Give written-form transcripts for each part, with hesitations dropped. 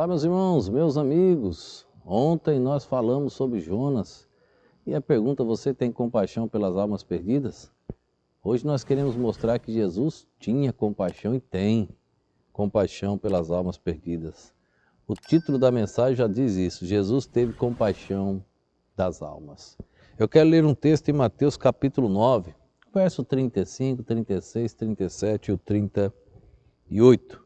Olá, meus irmãos, meus amigos. Ontem nós falamos sobre Jonas e a pergunta: você tem compaixão pelas almas perdidas? Hoje nós queremos mostrar que Jesus tinha compaixão e tem compaixão pelas almas perdidas. O título da mensagem já diz isso: Jesus teve compaixão das almas. Eu quero ler um texto em Mateus capítulo 9, verso 35, 36, 37 e o 38.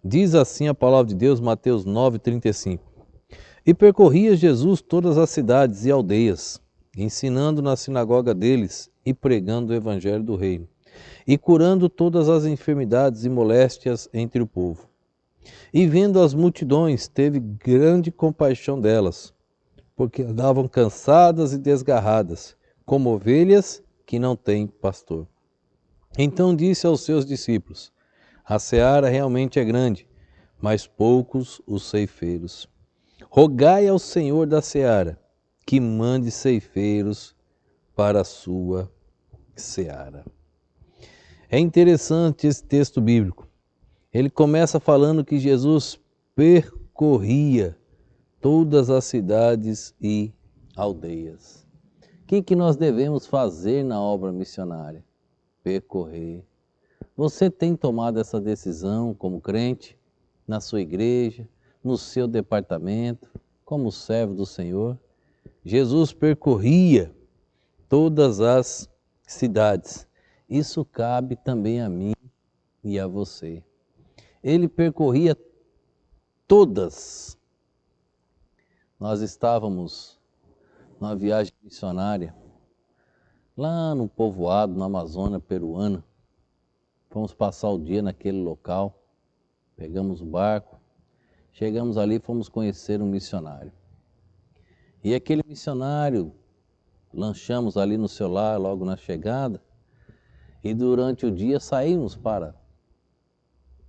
Diz assim a palavra de Deus, Mateus 9, 35. E percorria Jesus todas as cidades e aldeias, ensinando na sinagoga deles e pregando o evangelho do reino, e curando todas as enfermidades e moléstias entre o povo. E vendo as multidões, teve grande compaixão delas, porque andavam cansadas e desgarradas, como ovelhas que não têm pastor. Então disse aos seus discípulos: a seara realmente é grande, mas poucos os ceifeiros. Rogai ao Senhor da seara que mande ceifeiros para a sua seara. É interessante esse texto bíblico. Ele começa falando que Jesus percorria todas as cidades e aldeias. O que nós devemos fazer na obra missionária? Percorrer. Você tem tomado essa decisão como crente, na sua igreja, no seu departamento, como servo do Senhor? Jesus percorria todas as cidades. Isso cabe também a mim e a você. Ele percorria todas. Nós estávamos numa viagem missionária, lá no povoado, na Amazônia peruana. Fomos passar o dia naquele local, pegamos o barco, chegamos ali e fomos conhecer um missionário. E aquele missionário, lanchamos ali no seu lar logo na chegada, e durante o dia saímos para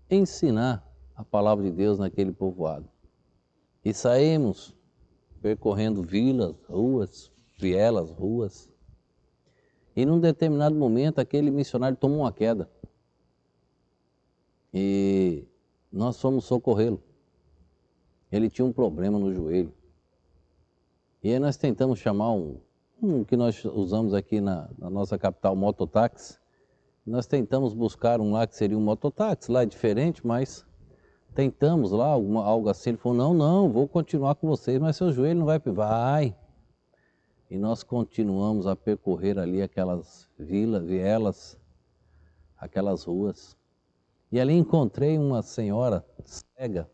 ensinar a palavra de Deus naquele povoado. E saímos percorrendo vilas, ruas, vielas, ruas. E num determinado momento aquele missionário tomou uma queda. E nós fomos socorrê-lo. Ele tinha um problema no joelho. E aí nós tentamos chamar um que nós usamos aqui na nossa capital, mototáxi. Nós tentamos buscar um lá que seria um mototáxi, lá é diferente, mas tentamos lá algo assim. Ele falou: não, vou continuar com vocês, mas seu joelho não vai. Vai. E nós continuamos a percorrer ali aquelas vilas, vielas, aquelas ruas. E ali encontrei uma senhora cega.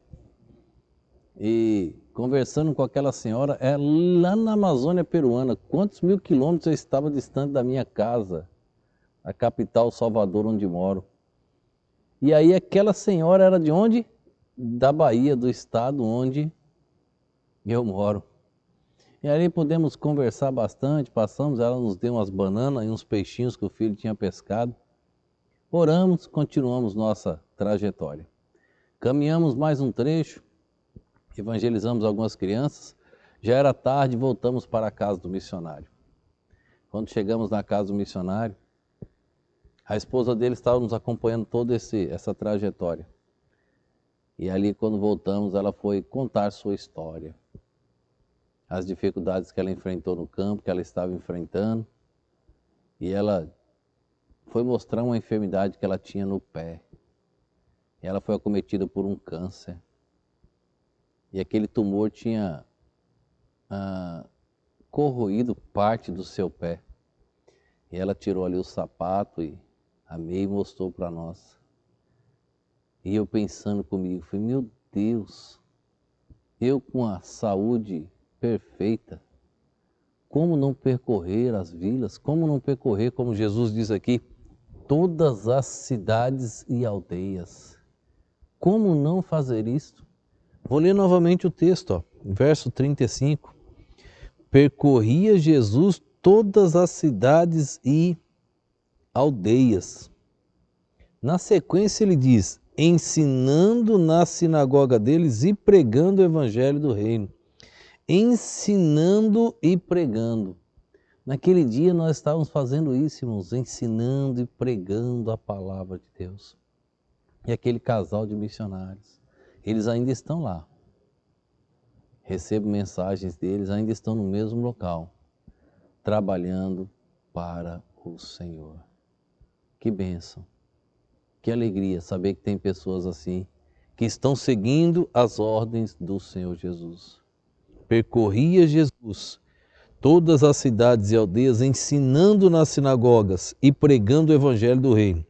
E conversando com aquela senhora, lá na Amazônia peruana, quantos mil quilômetros eu estava distante da minha casa, a capital Salvador, onde moro. E aí aquela senhora era de onde? Da Bahia, do estado onde eu moro. E ali pudemos conversar bastante, passamos, ela nos deu umas bananas e uns peixinhos que o filho tinha pescado. Oramos, continuamos nossa trajetória. Caminhamos mais um trecho, evangelizamos algumas crianças, já era tarde, voltamos para a casa do missionário. Quando chegamos na casa do missionário, a esposa dele estava nos acompanhando toda essa trajetória. E ali, quando voltamos, ela foi contar sua história. As dificuldades que ela enfrentou no campo, que ela estava enfrentando. E ela foi mostrar uma enfermidade que ela tinha no pé. E ela foi acometida por um câncer. E aquele tumor tinha corroído parte do seu pé. E ela tirou ali o sapato e a meia e mostrou para nós. E eu pensando comigo, falei: meu Deus, eu com a saúde perfeita, como não percorrer as vilas, como não percorrer, como Jesus diz aqui, todas as cidades e aldeias? Como não fazer isto? Vou ler novamente o texto, verso 35. Percorria Jesus todas as cidades e aldeias. Na sequência ele diz: ensinando na sinagoga deles e pregando o evangelho do reino. Ensinando e pregando. Naquele dia nós estávamos fazendo isso, irmãos, ensinando e pregando a palavra de Deus. E aquele casal de missionários, eles ainda estão lá. recebo mensagens deles, ainda estão no mesmo local, trabalhando para o Senhor. Que bênção, que alegria saber que tem pessoas assim, que estão seguindo as ordens do Senhor Jesus. Percorria Jesus todas as cidades e aldeias, ensinando nas sinagogas e pregando o evangelho do reino.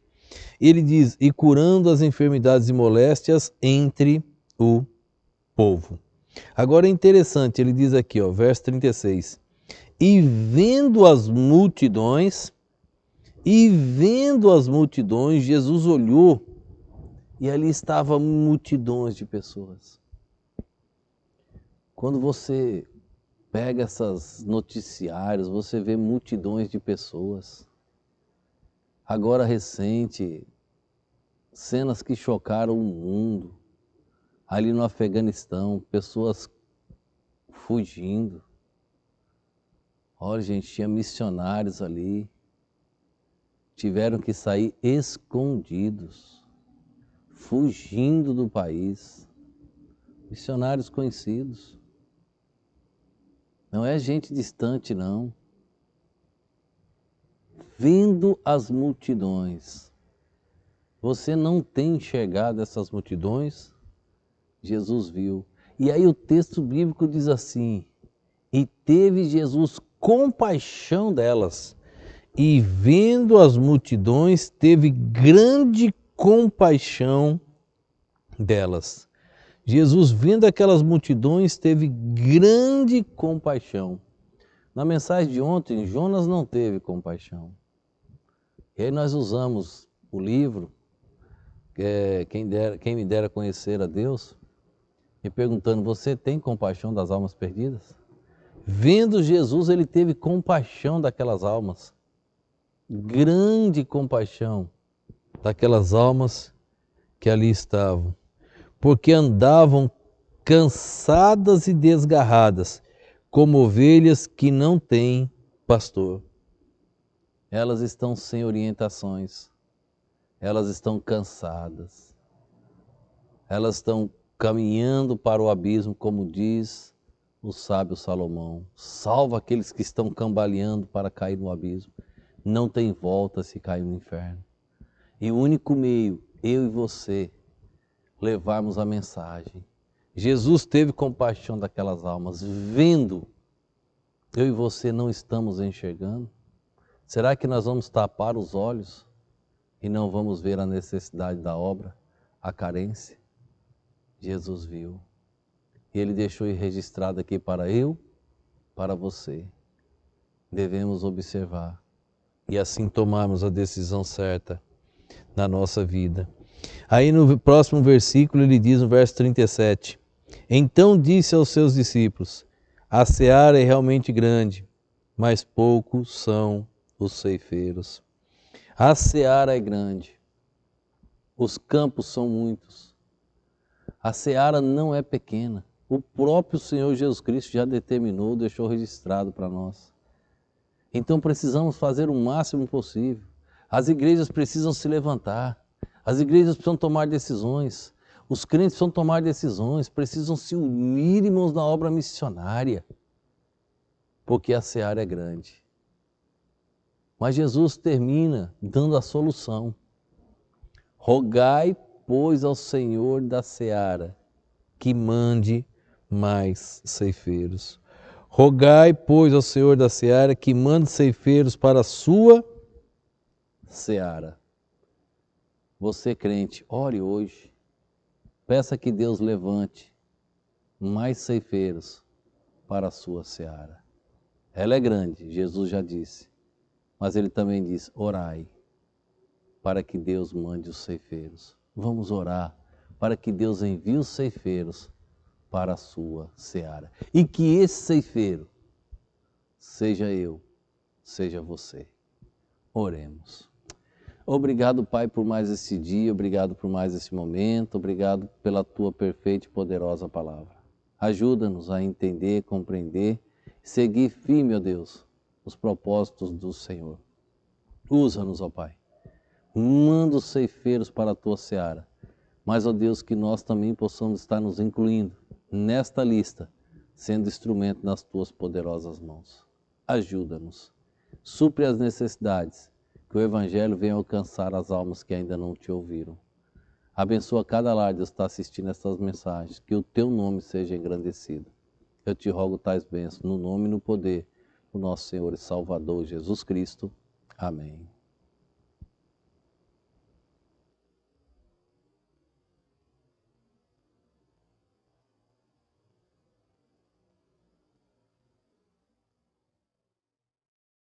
Ele diz, e curando as enfermidades e moléstias entre o povo. Agora é interessante, ele diz aqui, verso 36, e vendo as multidões, Jesus olhou e ali estavam multidões de pessoas. Quando você pega essas noticiários, você vê multidões de pessoas. Agora recente, cenas que chocaram o mundo. Ali no Afeganistão, pessoas fugindo. Olha, gente, tinha missionários ali. Tiveram que sair escondidos, fugindo do país. Missionários conhecidos. Não é gente distante, não. Vendo as multidões. Você não tem enxergado essas multidões? Jesus viu. E aí o texto bíblico diz assim, e teve Jesus compaixão delas, e vendo as multidões, teve grande compaixão delas. Jesus, vendo aquelas multidões, teve grande compaixão. Na mensagem de ontem, Jonas não teve compaixão. E aí nós usamos o livro, quem me dera conhecer a Deus, e perguntando, você tem compaixão das almas perdidas? Vendo Jesus, ele teve compaixão daquelas almas. Grande compaixão daquelas almas que ali estavam. Porque andavam cansadas e desgarradas, como ovelhas que não têm pastor. Elas estão sem orientações, elas estão cansadas, elas estão caminhando para o abismo, como diz o sábio Salomão. Salva aqueles que estão cambaleando para cair no abismo. Não tem volta se cair no inferno. E o único meio, eu e você, levarmos a mensagem. Jesus teve compaixão daquelas almas, vendo, eu e você não estamos enxergando. Será que nós vamos tapar os olhos e não vamos ver a necessidade da obra, a carência? Jesus viu. E ele deixou registrado aqui para eu, para você. Devemos observar e assim tomarmos a decisão certa na nossa vida. Aí no próximo versículo ele diz, no verso 37, então disse aos seus discípulos, a seara é realmente grande, mas poucos são os ceifeiros. A seara é grande, os campos são muitos, a seara não é pequena. O próprio Senhor Jesus Cristo já determinou, deixou registrado para nós. Então precisamos fazer o máximo possível. As igrejas precisam se levantar, as igrejas precisam tomar decisões, os crentes precisam tomar decisões, precisam se unir, irmãos, na obra missionária, porque a seara é grande. Mas Jesus termina dando a solução. Rogai, pois, ao Senhor da seara, que mande mais ceifeiros. Rogai, pois, ao Senhor da seara, que mande ceifeiros para a sua seara. Você, crente, ore hoje. Peça que Deus levante mais ceifeiros para a sua seara. Ela é grande, Jesus já disse. Mas ele também diz, orai, para que Deus mande os ceifeiros. Vamos orar para que Deus envie os ceifeiros para a sua seara. E que esse ceifeiro seja eu, seja você. Oremos. Obrigado, Pai, por mais esse dia, obrigado por mais esse momento, obrigado pela Tua perfeita e poderosa palavra. Ajuda-nos a entender, compreender, seguir firme, ó Deus, os propósitos do Senhor. Usa-nos, ó Pai. Manda os ceifeiros para a Tua seara. Mas, ó Deus, que nós também possamos estar nos incluindo nesta lista, sendo instrumento nas tuas poderosas mãos. Ajuda-nos, supre as necessidades, que o Evangelho venha alcançar as almas que ainda não te ouviram. Abençoa cada lar que está assistindo estas mensagens, que o teu nome seja engrandecido. Eu te rogo tais bênçãos no nome e no poder do nosso Senhor e Salvador Jesus Cristo. Amém.